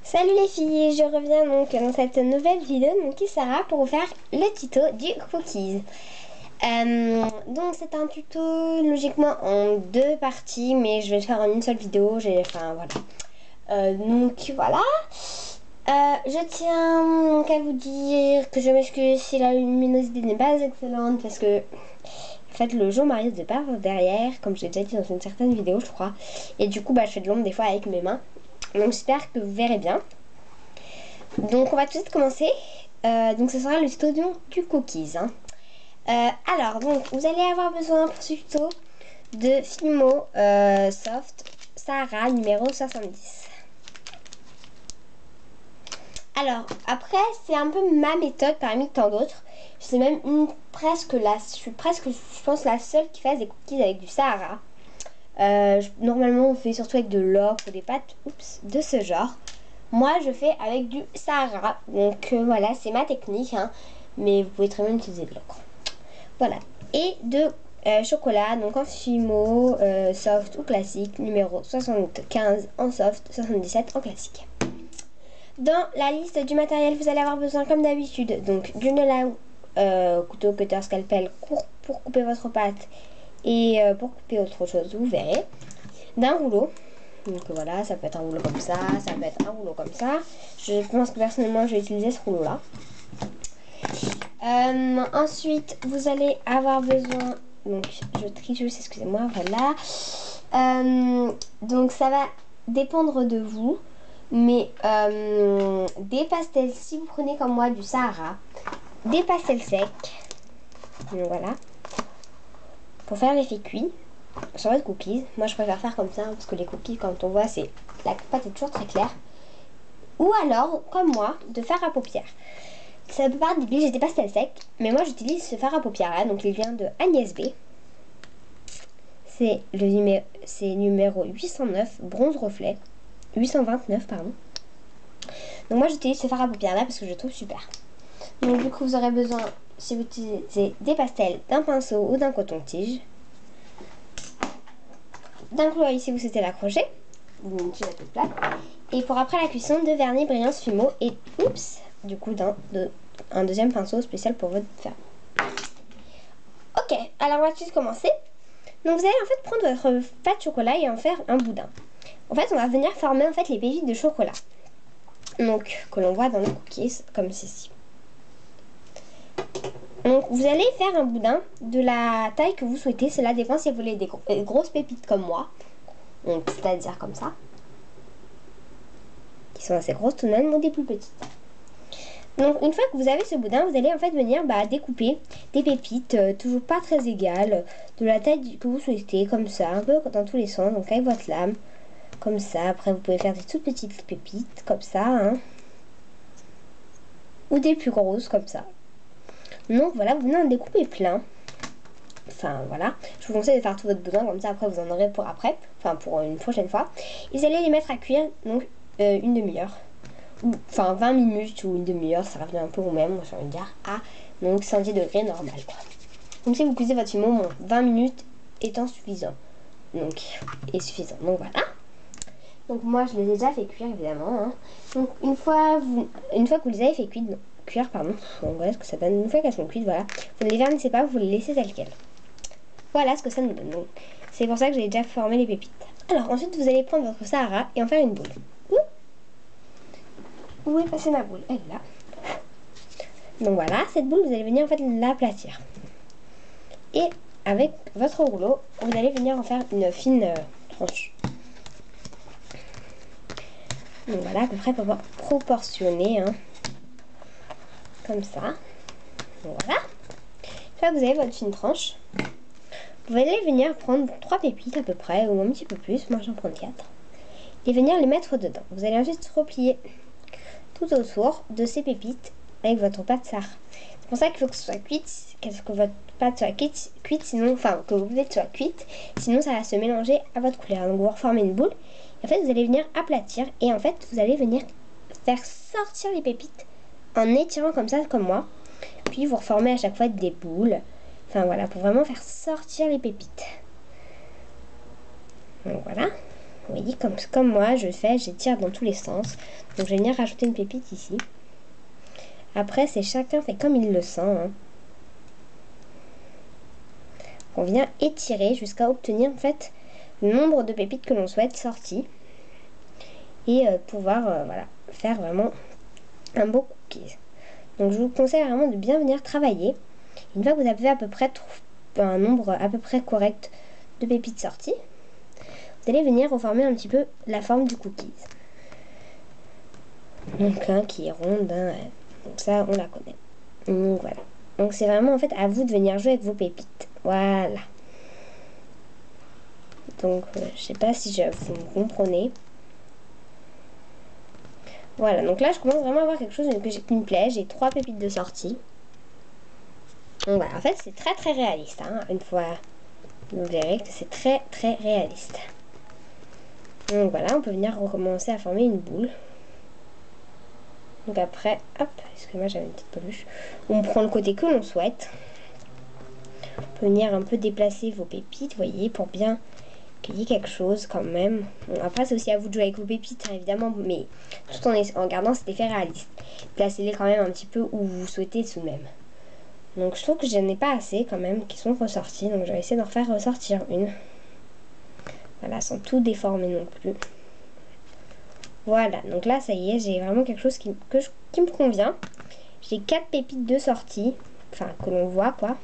Salut les filles, je reviens donc dans cette nouvelle vidéo qui sera pour vous faire le tuto du cookies. Donc c'est un tuto logiquement en deux parties, mais je vais le faire en une seule vidéo. Donc voilà. Je tiens donc à vous dire que je m'excuse si la luminosité n'est pas excellente parce que en fait le jour m'arrive de pas derrière, comme j'ai déjà dit dans une certaine vidéo je crois, et du coup je fais de l'ombre des fois avec mes mains. Donc j'espère que vous verrez bien. Donc on va tout de suite commencer. Donc ce sera le tuto du cookies. Alors donc vous allez avoir besoin pour ce tuto de Fimo Soft Sahara numéro 70. Alors après c'est un peu ma méthode parmi tant d'autres. C'est même je suis presque je pense la seule qui fasse des cookies avec du Sahara. Normalement on fait surtout avec de l'ocre ou des pâtes de ce genre. Moi je fais avec du Sahara, donc voilà c'est ma technique hein. Mais vous pouvez très bien utiliser de l'ocre. Voilà, et de chocolat, donc en Fimo soft ou classique, numéro 75 en soft, 77 en classique. Dans la liste du matériel vous allez avoir besoin comme d'habitude donc d'une lame, couteau, cutter, scalpel pour couper votre pâte et pour couper autre chose vous verrez, d'un rouleau. Donc voilà, ça peut être un rouleau comme ça peut être un rouleau comme ça. Je pense que personnellement je vais utiliser ce rouleau là. Ensuite vous allez avoir besoin, donc je trie juste, excusez-moi, voilà. Donc ça va dépendre de vous, mais des pastels, si vous prenez comme moi du Sahara, des pastels secs, donc voilà, pour faire l'effet cuit sur votre cookies. Moi je préfère faire comme ça hein, parce que les cookies quand on voit c'est la pâte est toujours très claire. Ou alors comme moi de fard à paupières. Ça peut paraître débile, j'ai des pastels secs, mais moi j'utilise ce fard à paupières là, donc il vient de Agnès B. C'est numéro 809 bronze reflet, 829 pardon. Donc moi j'utilise ce fard à paupières là parce que je le trouve super. Donc du coup vous aurez besoin, si vous utilisez des pastels, d'un pinceau ou d'un coton-tige, d'un coloris si vous souhaitez l'accrocher, d'une cuillère toute plate, et pour après la cuisson de vernis brillance Fimo et du coup un deuxième pinceau spécial pour votre ferme. Ok, alors on va tout de suite commencer. Donc vous allez en fait prendre votre pâte de chocolat et en faire un boudin. En fait on va venir former en fait les pépites de chocolat, donc que l'on voit dans le cookies comme ceci. Donc vous allez faire un boudin de la taille que vous souhaitez. Cela dépend si vous voulez des grosses pépites comme moi, donc c'est-à-dire comme ça, qui sont assez grosses tout de même, ou des plus petites. Donc une fois que vous avez ce boudin, vous allez en fait venir découper des pépites toujours pas très égales, de la taille que vous souhaitez, comme ça, un peu dans tous les sens, donc avec votre lame, comme ça. Après vous pouvez faire des toutes petites pépites, comme ça, hein, ou des plus grosses, comme ça. Donc voilà, vous venez en découper plein. Enfin voilà, je vous conseille de faire tout votre boudin, comme ça après vous en aurez pour après, enfin pour une prochaine fois. Et vous allez les mettre à cuire, donc une demi-heure. Enfin 20 minutes ou une demi-heure, ça revient un peu au même, moi j'ai envie de dire, à donc 110 degrés normal quoi. Donc si vous cuisez votre Fimo, 20 minutes étant suffisant. Donc voilà. Donc moi je les ai déjà fait cuire évidemment. Hein. Donc une fois que vous les avez fait cuire, donc voilà ce que ça donne. Une fois qu'elles sont cuites, voilà, vous ne les vernissez pas, vous les laissez telles quelles. Voilà ce que ça nous donne. Donc c'est pour ça que j'ai déjà formé les pépites. Alors ensuite vous allez prendre votre Sahara et en faire une boule. Où est passée ma boule? Elle est là. Donc voilà, cette boule, vous allez venir en fait l'aplatir. Et avec votre rouleau, vous allez venir en faire une fine tranche. Donc voilà, à peu près proportionné. Hein. Comme ça. Donc voilà. Une fois que vous avez votre fine tranche, vous allez venir prendre 3 pépites à peu près, ou un petit peu plus, moi j'en prends 4. Et venir les mettre dedans. Vous allez ensuite replier tout autour de ces pépites avec votre pâte Sahara. C'est pour ça qu'il faut que ce soit cuite, que votre pâte soit cuite, sinon, enfin que vos pépites soient cuites, sinon ça va se mélanger à votre couleur. Donc vous reformez une boule, et en fait vous allez venir aplatir, et en fait vous allez venir faire sortir les pépites en étirant comme ça, comme moi. Puis vous reformez à chaque fois des boules, enfin voilà, pour vraiment faire sortir les pépites. Donc voilà, Vous voyez, comme moi je fais, j'étire dans tous les sens. Donc je vais venir rajouter une pépite ici. Après, c'est chacun fait comme il le sent. Hein. On vient étirer jusqu'à obtenir en fait le nombre de pépites que l'on souhaite sorties. Et pouvoir voilà, faire vraiment un beau cookies. Donc je vous conseille vraiment de bien venir travailler. Une fois que vous avez à peu près un nombre à peu près correct de pépites sorties, vous allez venir reformer un petit peu la forme du cookies. Donc un qui est ronde, hein, donc ça on la connaît. Donc voilà. Donc c'est vraiment en fait à vous de venir jouer avec vos pépites. Voilà. Donc je sais pas si vous me comprenez. Voilà, donc là je commence vraiment à avoir quelque chose qui me plaît. J'ai 3 pépites de sortie. Donc voilà, en fait c'est très très réaliste. Hein. Une fois, vous verrez que c'est très très réaliste. Donc voilà, on peut venir recommencer à former une boule. Donc après, hop, excusez-moi j'avais une petite peluche. On prend le côté que l'on souhaite. On peut venir un peu déplacer vos pépites, vous voyez, pour bien qu'il y ait quelque chose quand même. Bon, après c'est aussi à vous de jouer avec vos pépites, hein, évidemment, mais tout en gardant cet effet réaliste. Placez-les quand même un petit peu où vous souhaitez tout de même. Donc je trouve que j'en ai pas assez quand même qui sont ressortis, donc je vais essayer d'en refaire ressortir une. Voilà, sans tout déformer non plus. Voilà, donc là ça y est, j'ai vraiment quelque chose qui me convient. J'ai 4 pépites de sortie, enfin que l'on voit quoi.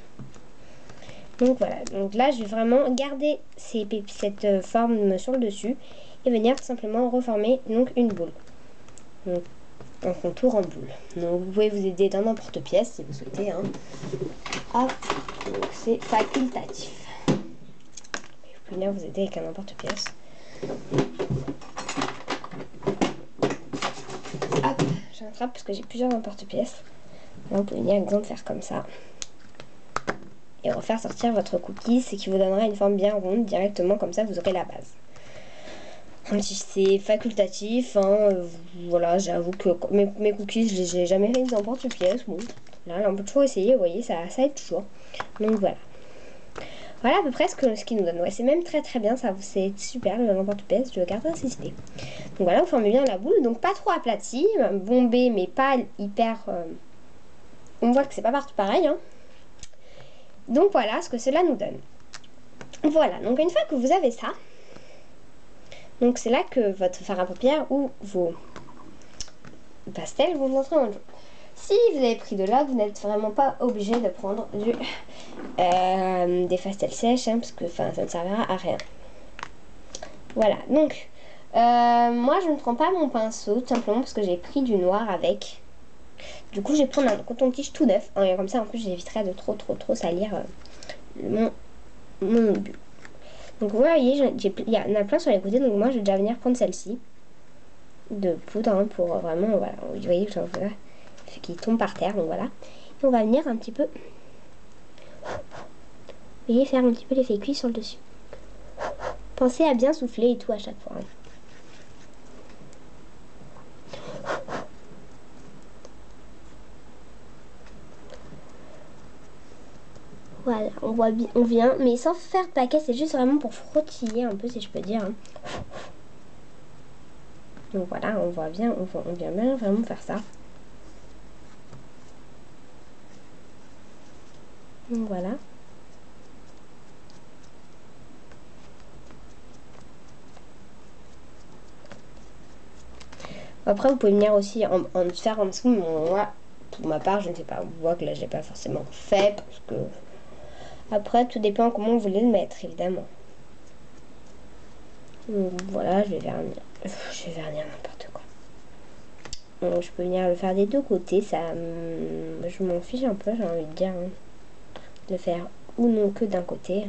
Donc voilà, donc là je vais vraiment garder cette forme sur le dessus et venir tout simplement reformer donc une boule. Donc un contour en boule. Donc vous pouvez vous aider d'un emporte-pièce si vous souhaitez. Hein. Hop, donc c'est facultatif. Vous pouvez venir vous aider avec un emporte-pièce. Hop, j'attrape parce que j'ai plusieurs emporte-pièces. Là vous pouvez venir exemple faire comme ça. Et refaire sortir votre cookie, ce qui vous donnera une forme bien ronde directement, comme ça vous aurez la base. C'est facultatif, hein, voilà, j'avoue que mes cookies, je les ai jamais fait en porte-pièce. Bon, là, on peut toujours essayer, vous voyez, ça aide toujours. Donc voilà. Voilà à peu près ce qu'il nous donne. Ouais, c'est même très très bien, ça c'est super le emporte-pièce, je garde cette idée. Donc voilà, vous formez bien la boule, donc pas trop aplati, bombé, mais pas hyper. On voit que c'est pas partout pareil, hein. Donc voilà ce que cela nous donne. Voilà, donc une fois que vous avez ça, donc c'est là que votre fard à paupières ou vos pastels vont entrer en jeu. Si vous avez pris de là, vous n'êtes vraiment pas obligé de prendre des pastels sèches, hein, parce que ça ne servira à rien. Voilà, donc moi je ne prends pas mon pinceau, tout simplement parce que j'ai pris du noir avec. Du coup je vais prendre un coton-tige tout neuf, hein, et comme ça en plus j'éviterai de trop salir mon but. Donc vous voyez, il y en a plein sur les côtés, donc moi je vais déjà venir prendre celle-ci de poudre, hein, pour vraiment, voilà, vous voyez, genre, voilà, qui tombe par terre, donc voilà. Et on va venir un petit peu, vous voyez, faire un petit peu l'effet cuit sur le dessus. Pensez à bien souffler et tout à chaque fois. Hein. Voilà, on vient, mais sans faire de paquet, c'est juste vraiment pour frottiller un peu, si je peux dire. Hein. Donc voilà, on vient bien vraiment faire ça. Donc voilà. Après, vous pouvez venir aussi en faire en dessous, mais moi, pour ma part, je ne sais pas. On voit que là, j'ai pas forcément fait, parce que... Après, tout dépend comment vous voulez le mettre, évidemment. Donc voilà, je vais vernir n'importe quoi. Donc, je peux venir le faire des deux côtés, ça... je m'en fiche un peu, j'ai envie de dire. Hein. De le faire ou non que d'un côté.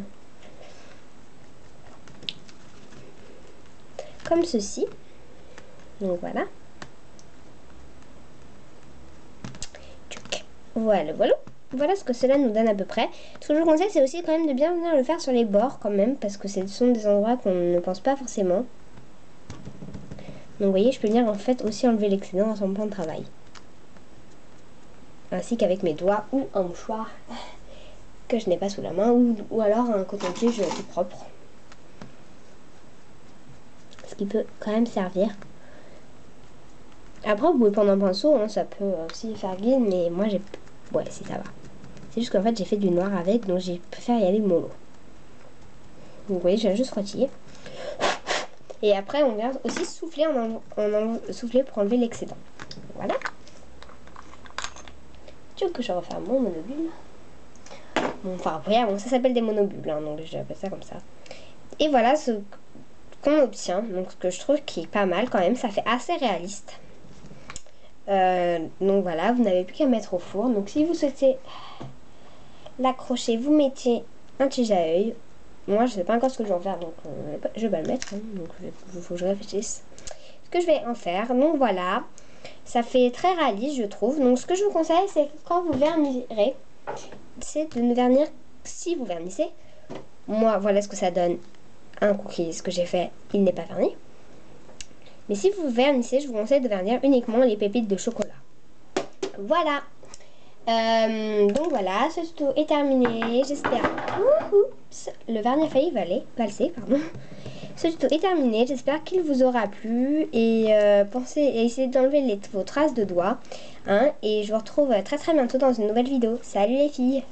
Comme ceci. Donc voilà. Voilà, voilà. Voilà ce que cela nous donne à peu près. Ce que je vous conseille, c'est aussi quand même de bien venir le faire sur les bords quand même, parce que ce sont des endroits qu'on ne pense pas forcément. Donc vous voyez, je peux venir en fait aussi enlever l'excédent dans son plan de travail. Ainsi qu'avec mes doigts ou un mouchoir que je n'ai pas sous la main, ou alors un coton-tige tout propre. ce qui peut quand même servir. Après, vous pouvez prendre un pinceau, hein, ça peut aussi faire guide, mais moi j'ai... Ouais, si ça va. C'est juste qu'en fait, j'ai fait du noir avec, donc j'ai préféré y aller mollo. Donc vous voyez, j'ai juste rôti. Et après, on vient aussi souffler, souffler pour enlever l'excédent. Voilà. Tu veux que je refasse mon monobule? Bon, enfin, regarde, bon, ça s'appelle des monobules, hein, donc j'appelle ça comme ça. Et voilà ce qu'on obtient. Donc, ce que je trouve qui est pas mal quand même, ça fait assez réaliste. Donc voilà, vous n'avez plus qu'à mettre au four. Donc, si vous souhaitez l'accrocher, vous mettez un tige à œil. Moi, je sais pas encore ce que je vais en faire, donc je vais pas le mettre. Hein, donc, il faut que je réfléchisse ce que je vais en faire. Donc voilà, ça fait très réaliste, je trouve. Donc, ce que je vous conseille, c'est que quand vous vernirez, c'est de ne vernir si vous vernissez. Moi, voilà ce que ça donne. Un cookie, ce que j'ai fait, il n'est pas verni. Mais si vous vernissez, je vous conseille de vernir uniquement les pépites de chocolat. Voilà. Donc voilà, ce tuto est terminé. J'espère. Le vernis a failli valser, pardon. Ce tuto est terminé. J'espère qu'il vous aura plu. Et pensez à essayer d'enlever vos traces de doigts. Hein, et je vous retrouve très très bientôt dans une nouvelle vidéo. Salut les filles!